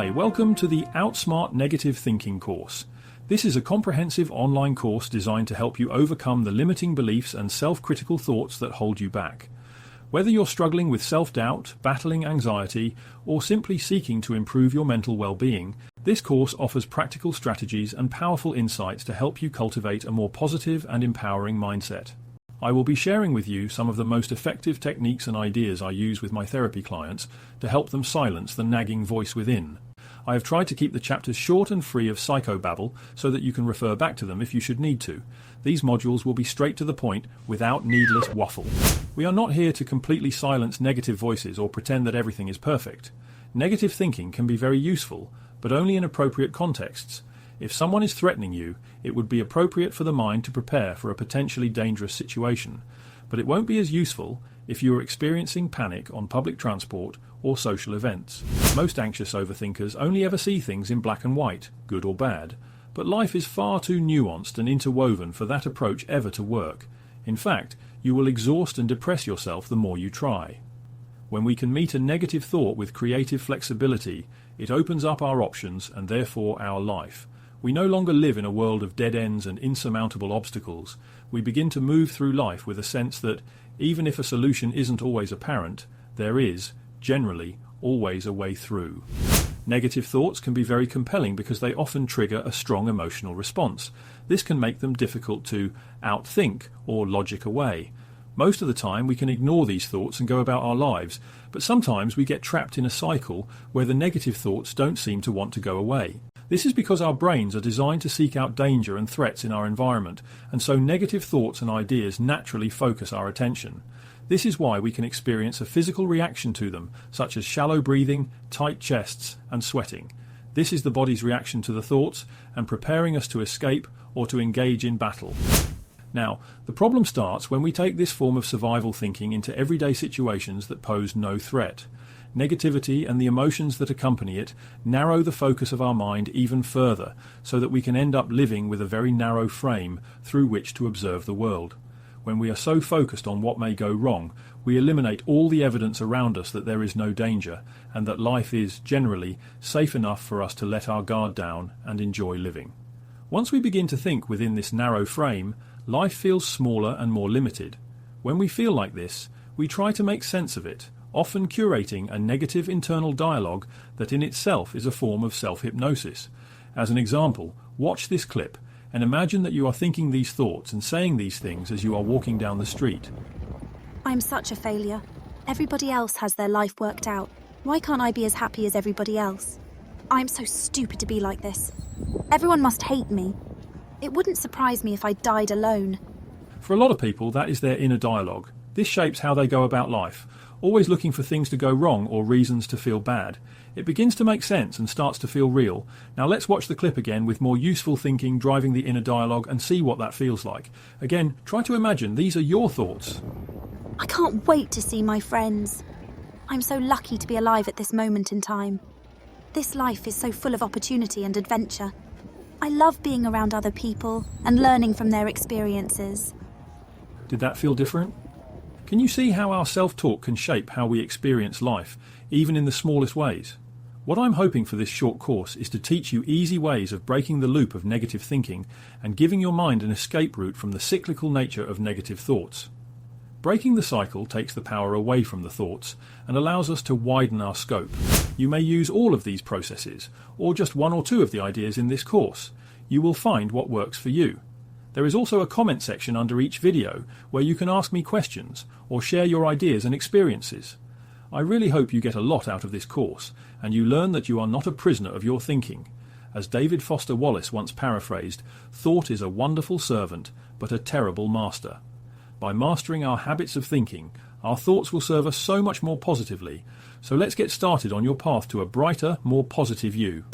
Hi, welcome to the Outsmart Negative Thinking course. This is a comprehensive online course designed to help you overcome the limiting beliefs and self-critical thoughts that hold you back. Whether you're struggling with self-doubt, battling anxiety, or simply seeking to improve your mental well-being, this course offers practical strategies and powerful insights to help you cultivate a more positive and empowering mindset. I will be sharing with you some of the most effective techniques and ideas I use with my therapy clients to help them silence the nagging voice within. I have tried to keep the chapters short and free of psychobabble so that you can refer back to them if you should need to. These modules will be straight to the point without needless waffle. We are not here to completely silence negative voices or pretend that everything is perfect. Negative thinking can be very useful, but only in appropriate contexts. If someone is threatening you, it would be appropriate for the mind to prepare for a potentially dangerous situation, but it won't be as useful if you are experiencing panic on public transport or social events. Most anxious overthinkers only ever see things in black and white, good or bad, but life is far too nuanced and interwoven for that approach ever to work. In fact, you will exhaust and depress yourself the more you try. When we can meet a negative thought with creative flexibility, it opens up our options and therefore our life. We no longer live in a world of dead ends and insurmountable obstacles. We begin to move through life with a sense that, even if a solution isn't always apparent, there is, generally, always a way through. Negative thoughts can be very compelling because they often trigger a strong emotional response. This can make them difficult to outthink or logic away. Most of the time we can ignore these thoughts and go about our lives, but sometimes we get trapped in a cycle where the negative thoughts don't seem to want to go away. This is because our brains are designed to seek out danger and threats in our environment, and so negative thoughts and ideas naturally focus our attention. This is why we can experience a physical reaction to them, such as shallow breathing, tight chests, and sweating. This is the body's reaction to the thoughts and preparing us to escape or to engage in battle. Now, the problem starts when we take this form of survival thinking into everyday situations that pose no threat. Negativity and the emotions that accompany it narrow the focus of our mind even further, so that we can end up living with a very narrow frame through which to observe the world. When we are so focused on what may go wrong, we eliminate all the evidence around us that there is no danger, and that life is, generally, safe enough for us to let our guard down and enjoy living. Once we begin to think within this narrow frame, life feels smaller and more limited. When we feel like this, we try to make sense of it, often curating a negative internal dialogue that in itself is a form of self-hypnosis. As an example, watch this clip and imagine that you are thinking these thoughts and saying these things as you are walking down the street. I'm such a failure. Everybody else has their life worked out. Why can't I be as happy as everybody else? I'm so stupid to be like this. Everyone must hate me. It wouldn't surprise me if I died alone. For a lot of people, that is their inner dialogue. This shapes how they go about life, always looking for things to go wrong or reasons to feel bad. It begins to make sense and starts to feel real. Now let's watch the clip again with more useful thinking driving the inner dialogue and see what that feels like. Again, try to imagine these are your thoughts. I can't wait to see my friends. I'm so lucky to be alive at this moment in time. This life is so full of opportunity and adventure. I love being around other people and learning from their experiences. Did that feel different? Can you see how our self-talk can shape how we experience life, even in the smallest ways? What I'm hoping for this short course is to teach you easy ways of breaking the loop of negative thinking and giving your mind an escape route from the cyclical nature of negative thoughts. Breaking the cycle takes the power away from the thoughts and allows us to widen our scope. You may use all of these processes, or just one or two of the ideas in this course. You will find what works for you. There is also a comment section under each video where you can ask me questions or share your ideas and experiences. I really hope you get a lot out of this course and you learn that you are not a prisoner of your thinking. As David Foster Wallace once paraphrased, thought is a wonderful servant but a terrible master. By mastering our habits of thinking, our thoughts will serve us so much more positively. So let's get started on your path to a brighter, more positive you.